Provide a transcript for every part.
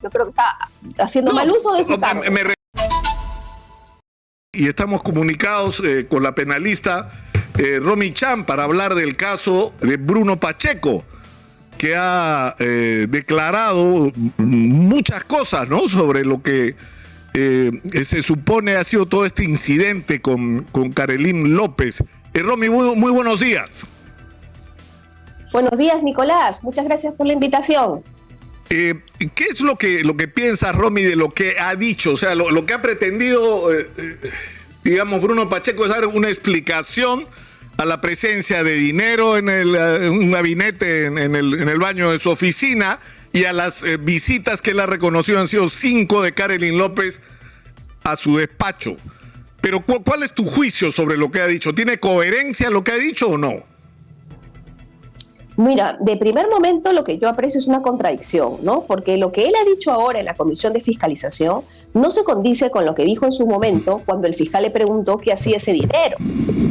Yo creo que está haciendo mal uso de su cargo. Y estamos comunicados con la penalista Romy Chan para hablar del caso de Bruno Pacheco, que ha declarado muchas cosas, ¿no?, sobre lo que se supone ha sido todo este incidente con Karelyn López. Romy, muy buenos días. Buenos días, Nicolás. Muchas gracias por la invitación. ¿Qué es lo que piensas, Romy, de lo que ha dicho? O sea, lo que ha pretendido, digamos, Bruno Pacheco es dar una explicación a la presencia de dinero en un gabinete, en el baño de su oficina, y a las visitas que él ha reconocido han sido 5 de Karelyn López a su despacho. Pero ¿cuál es tu juicio sobre lo que ha dicho? ¿Tiene coherencia lo que ha dicho o no? Mira, de primer momento lo que yo aprecio es una contradicción, ¿no? Porque lo que él ha dicho ahora en la Comisión de Fiscalización no se condice con lo que dijo en su momento cuando el fiscal le preguntó qué hacía ese dinero.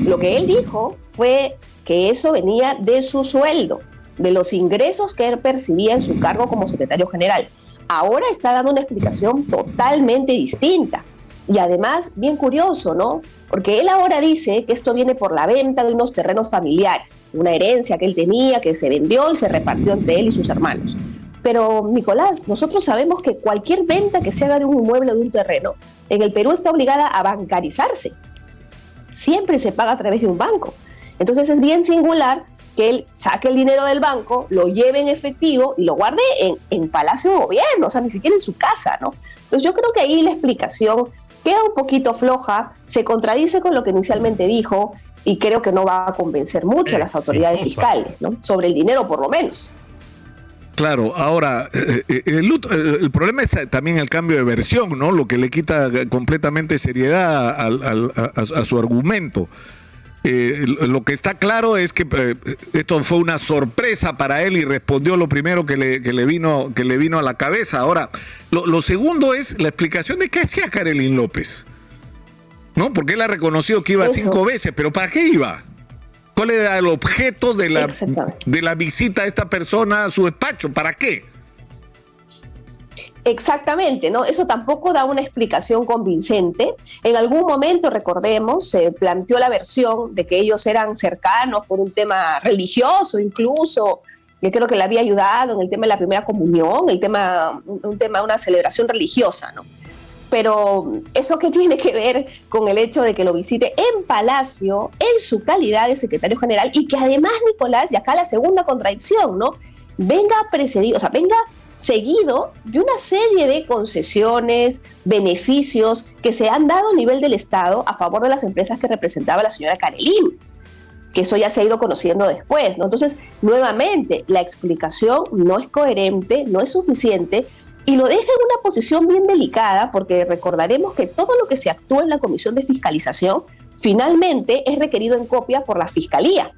Lo que él dijo fue que eso venía de su sueldo, de los ingresos que él percibía en su cargo como secretario general. Ahora está dando una explicación totalmente distinta. Y además, bien curioso, ¿no? Porque él ahora dice que esto viene por la venta de unos terrenos familiares, una herencia que él tenía, que se vendió y se repartió entre él y sus hermanos. Pero, Nicolás, nosotros sabemos que cualquier venta que se haga de un inmueble o de un terreno, en el Perú está obligada a bancarizarse. Siempre se paga a través de un banco. Entonces es bien singular que él saque el dinero del banco, lo lleve en efectivo y lo guarde en Palacio de Gobierno, o sea, ni siquiera en su casa, ¿no? Entonces yo creo que ahí la explicación queda un poquito floja, se contradice con lo que inicialmente dijo y creo que no va a convencer mucho a las autoridades fiscales, ¿no? Sobre el dinero por lo menos. Claro, ahora, el problema es también el cambio de versión, ¿no? Lo que le quita completamente seriedad a su argumento. Lo que está claro es que esto fue una sorpresa para él y respondió lo primero que le vino a la cabeza. Ahora, lo segundo es la explicación de qué hacía Karelyn López, ¿no? Porque él ha reconocido que iba 5 veces, pero ¿para qué iba? ¿Cuál era el objeto de la visita de esta persona a su despacho? ¿Para qué? Exactamente, ¿no? Eso tampoco da una explicación convincente. En algún momento, recordemos, se planteó la versión de que ellos eran cercanos por un tema religioso incluso. Yo creo que le había ayudado en el tema de la primera comunión, un tema de una celebración religiosa, ¿no? Pero ¿eso qué tiene que ver con el hecho de que lo visite en Palacio, en su calidad de secretario general, y que además, Nicolás, y acá la segunda contradicción, ¿no?, venga precedido, o sea, venga seguido de una serie de concesiones, beneficios que se han dado a nivel del Estado a favor de las empresas que representaba la señora Karelyn, que eso ya se ha ido conociendo después, ¿no? Entonces, nuevamente, la explicación no es coherente, no es suficiente, y lo deja en una posición bien delicada, porque recordaremos que todo lo que se actúa en la Comisión de Fiscalización finalmente es requerido en copia por la Fiscalía,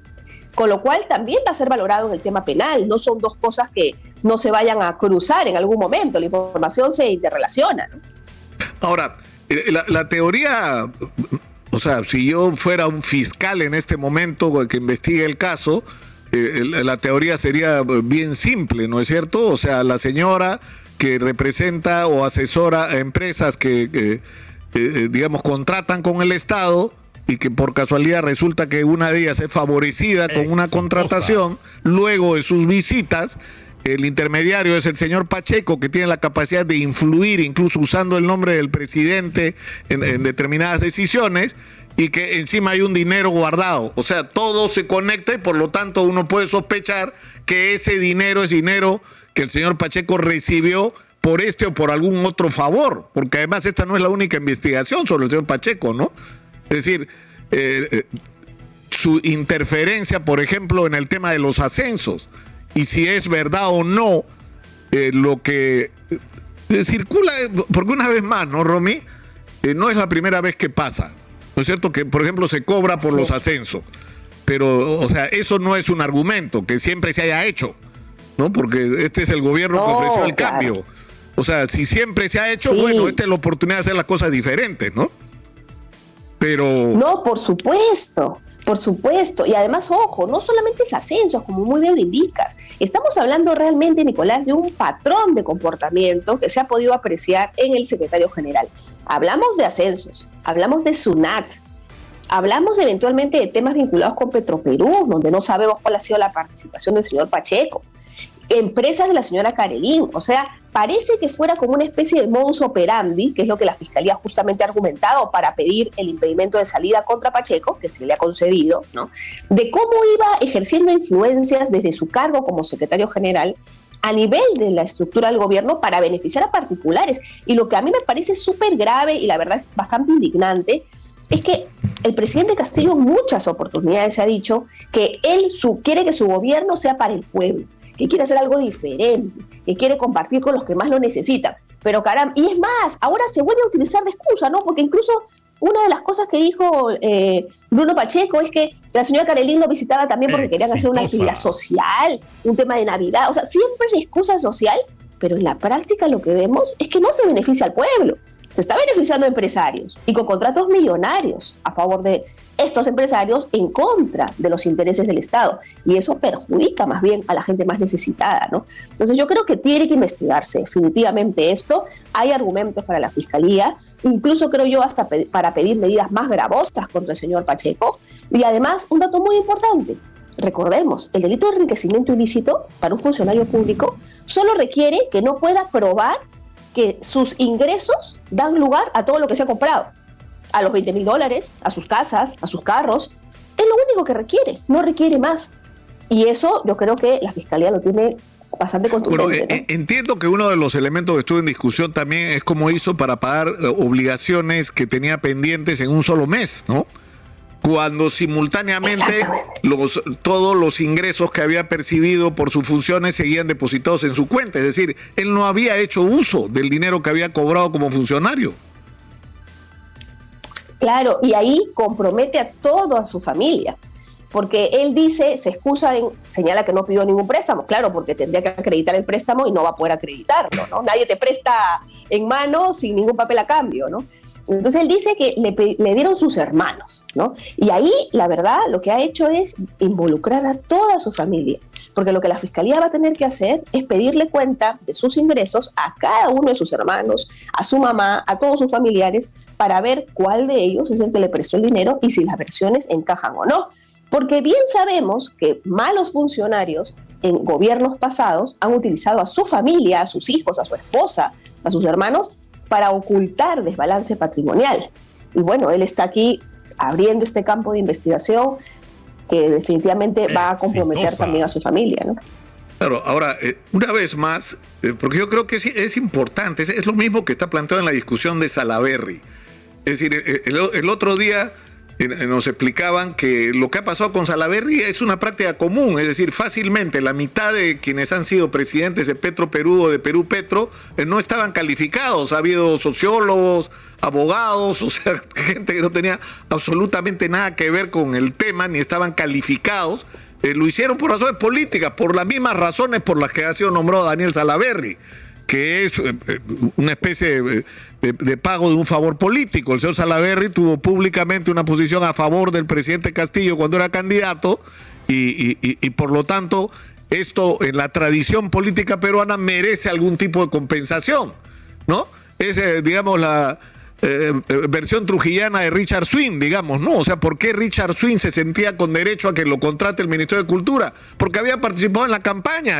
con lo cual también va a ser valorado en el tema penal. No son dos cosas que no se vayan a cruzar en algún momento, la información se interrelaciona, ¿no? Ahora, la teoría, o sea, si yo fuera un fiscal en este momento que investigue el caso, la teoría sería bien simple, ¿no es cierto? O sea, la señora que representa o asesora a empresas que digamos, contratan con el Estado, y que por casualidad resulta que una de ellas es favorecida con una contratación, luego de sus visitas, el intermediario es el señor Pacheco, que tiene la capacidad de influir, incluso usando el nombre del presidente en determinadas decisiones, y que encima hay un dinero guardado. O sea, todo se conecta y por lo tanto uno puede sospechar que ese dinero es dinero que el señor Pacheco recibió por este o por algún otro favor, porque además esta no es la única investigación sobre el señor Pacheco, ¿no? Es decir, su interferencia, por ejemplo, en el tema de los ascensos, y si es verdad o no lo que circula, porque una vez más, ¿no, Romy? No es la primera vez que pasa, ¿no es cierto? Que, por ejemplo, se cobra por los ascensos, pero, o sea, eso no es un argumento que siempre se haya hecho, ¿no? Porque este es el gobierno que ofreció el cambio. O sea, si siempre se ha hecho, bueno, esta es la oportunidad de hacer las cosas diferentes, ¿no? Pero... No, por supuesto. Por supuesto, y además, ojo, no solamente es ascensos, como muy bien lo indicas. Estamos hablando realmente, Nicolás, de un patrón de comportamiento que se ha podido apreciar en el secretario general. Hablamos de ascensos, hablamos de SUNAT, hablamos eventualmente de temas vinculados con Petroperú, donde no sabemos cuál ha sido la participación del señor Pacheco, empresas de la señora Carelín. O sea, parece que fuera como una especie de modus operandi, que es lo que la Fiscalía justamente ha argumentado para pedir el impedimento de salida contra Pacheco, que se le ha concedido, ¿no? De cómo iba ejerciendo influencias desde su cargo como secretario general a nivel de la estructura del gobierno para beneficiar a particulares. Y lo que a mí me parece súper grave y la verdad es bastante indignante es que el presidente Castillo en muchas oportunidades ha dicho que él quiere que su gobierno sea para el pueblo, que quiere hacer algo diferente, que quiere compartir con los que más lo necesitan. Pero caramba, y es más, ahora se vuelve a utilizar de excusa, ¿no? Porque incluso una de las cosas que dijo Bruno Pacheco es que la señora Carelín lo visitaba también porque querían hacer una actividad social, un tema de Navidad. O sea, siempre es excusa social, pero en la práctica lo que vemos es que no se beneficia al pueblo. Se está beneficiando a empresarios y con contratos millonarios a favor de estos empresarios en contra de los intereses del Estado. Y eso perjudica más bien a la gente más necesitada, ¿no? Entonces yo creo que tiene que investigarse definitivamente esto. Hay argumentos para la Fiscalía, incluso creo yo hasta para pedir medidas más gravosas contra el señor Pacheco. Y además, un dato muy importante. Recordemos, el delito de enriquecimiento ilícito para un funcionario público solo requiere que no pueda probar que sus ingresos dan lugar a todo lo que se ha comprado, a los $20,000, a sus casas, a sus carros. Es lo único que requiere, no requiere más. Y eso yo creo que la Fiscalía lo tiene bastante contundente. Bueno, ¿no? Entiendo que uno de los elementos que estuvo en discusión también es cómo hizo para pagar obligaciones que tenía pendientes en un solo mes, ¿no? Cuando simultáneamente todos los ingresos que había percibido por sus funciones seguían depositados en su cuenta. Es decir, él no había hecho uso del dinero que había cobrado como funcionario. Claro, y ahí compromete a toda su familia, porque él dice, se excusa, señala que no pidió ningún préstamo, claro, porque tendría que acreditar el préstamo y no va a poder acreditarlo, ¿no? Nadie te presta en mano sin ningún papel a cambio, ¿no? Entonces él dice que le dieron sus hermanos, ¿no? Y ahí, la verdad, lo que ha hecho es involucrar a toda su familia, porque lo que la Fiscalía va a tener que hacer es pedirle cuenta de sus ingresos a cada uno de sus hermanos, a su mamá, a todos sus familiares, para ver cuál de ellos es el que le prestó el dinero y si las versiones encajan o no. Porque bien sabemos que malos funcionarios en gobiernos pasados han utilizado a su familia, a sus hijos, a su esposa, a sus hermanos, para ocultar desbalance patrimonial. Y bueno, él está aquí abriendo este campo de investigación que definitivamente va a comprometer también a su familia, ¿no? Claro, ahora, una vez más, porque yo creo que es importante, es lo mismo que está planteado en la discusión de Salaverry. Es decir, el otro día nos explicaban que lo que ha pasado con Salaverry es una práctica común, es decir, fácilmente la mitad de quienes han sido presidentes de Petroperú o de Perú Petro no estaban calificados. Ha habido sociólogos, abogados, o sea, gente que no tenía absolutamente nada que ver con el tema, ni estaban calificados. Lo hicieron por razones políticas, por las mismas razones por las que ha sido nombrado Daniel Salaverry, que es una especie de pago de un favor político. El señor Salaverry tuvo públicamente una posición a favor del presidente Castillo cuando era candidato y por lo tanto esto en la tradición política peruana merece algún tipo de compensación, ¿no? Es, digamos, la versión trujillana de Richard Swing, digamos, ¿no? O sea, ¿por qué Richard Swing se sentía con derecho a que lo contrate el Ministerio de Cultura? Porque había participado en la campaña,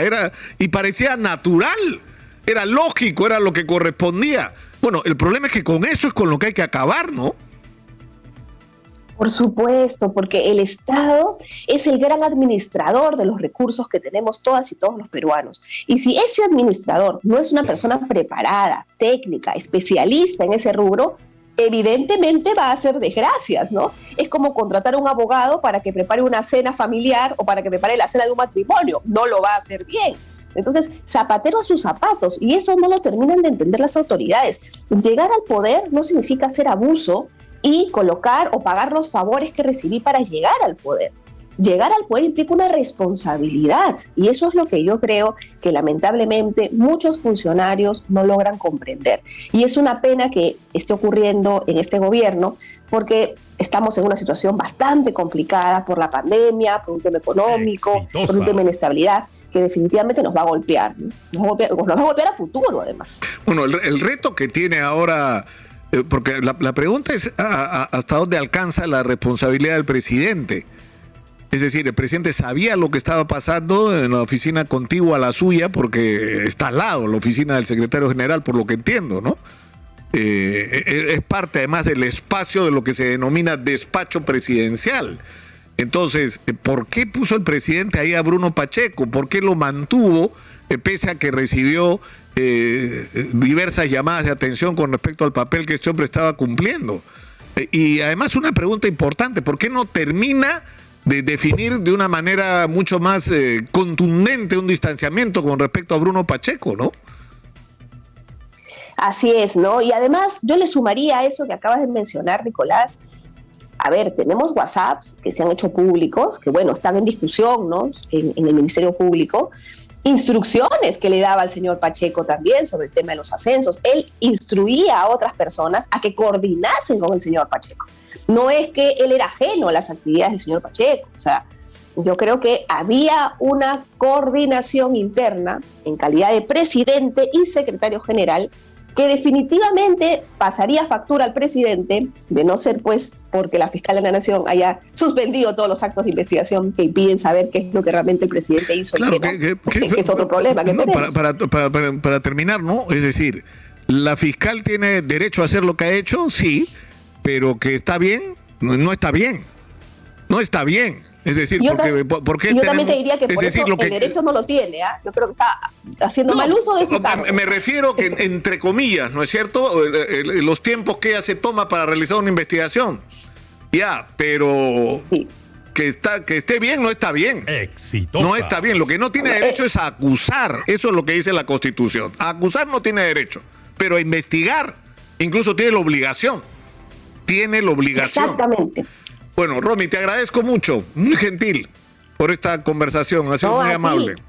y parecía natural. Era lógico, era lo que correspondía. Bueno, el problema es que con eso es con lo que hay que acabar, ¿no? Por supuesto, porque el Estado es el gran administrador de los recursos que tenemos todas y todos los peruanos. Y si ese administrador no es una persona preparada, técnica, especialista en ese rubro, evidentemente va a hacer desgracias, ¿no? Es como contratar a un abogado para que prepare una cena familiar o para que prepare la cena de un matrimonio. No lo va a hacer bien. Entonces, zapatero a sus zapatos, y eso no lo terminan de entender las autoridades. Llegar al poder no significa hacer abuso y colocar o pagar los favores que recibí para llegar al poder. llegar al poder implica una responsabilidad y eso es lo que yo creo que lamentablemente muchos funcionarios no logran comprender. Y es una pena que esté ocurriendo en este gobierno porque estamos en una situación bastante complicada por la pandemia, por un tema económico, por un tema de inestabilidad que definitivamente nos va a golpear, ¿no? Nos va a golpear a futuro además. Bueno, el reto que tiene ahora, porque la pregunta es hasta dónde alcanza la responsabilidad del presidente. Es decir, el presidente sabía lo que estaba pasando en la oficina contigua a la suya, porque está al lado la oficina del secretario general, por lo que entiendo, ¿no? Es parte además del espacio de lo que se denomina despacho presidencial. Entonces, ¿por qué puso el presidente ahí a Bruno Pacheco? ¿Por qué lo mantuvo pese a que recibió diversas llamadas de atención con respecto al papel que este hombre estaba cumpliendo? Y además una pregunta importante, ¿por qué no termina de definir de una manera mucho más contundente un distanciamiento con respecto a Bruno Pacheco, ¿no? Así es, ¿no? Y además yo le sumaría a eso que acabas de mencionar, Nicolás. A ver, tenemos WhatsApps que se han hecho públicos, que bueno, están en discusión, ¿no? En el Ministerio Público. Instrucciones que le daba al señor Pacheco también sobre el tema de los ascensos. Él instruía a otras personas a que coordinasen con el señor Pacheco. No es que él era ajeno a las actividades del señor Pacheco. O sea, yo creo que había una coordinación interna en calidad de presidente y secretario general que definitivamente pasaría factura al presidente, de no ser pues porque la fiscal de la Nación haya suspendido todos los actos de investigación que impiden saber qué es lo que realmente el presidente hizo. Claro, que es otro problema que tenemos. Para terminar, ¿no? Es decir, ¿la fiscal tiene derecho a hacer lo que ha hecho? Sí, pero que está bien, no está bien. No está bien. Es decir, yo también te diría que por eso el derecho no lo tiene, ¿eh? Yo creo que está haciendo mal uso de su cargo. Me refiero que, entre comillas, ¿no es cierto? Los tiempos que ella se toma para realizar una investigación. Ya, pero sí. que esté bien, no está bien. Exitosa. No está bien. Lo que no tiene derecho es a acusar. Eso es lo que dice la Constitución. A acusar no tiene derecho, pero a investigar incluso tiene la obligación. Tiene la obligación. Exactamente. Bueno, Romy, te agradezco mucho, muy gentil por esta conversación, ha sido muy amable.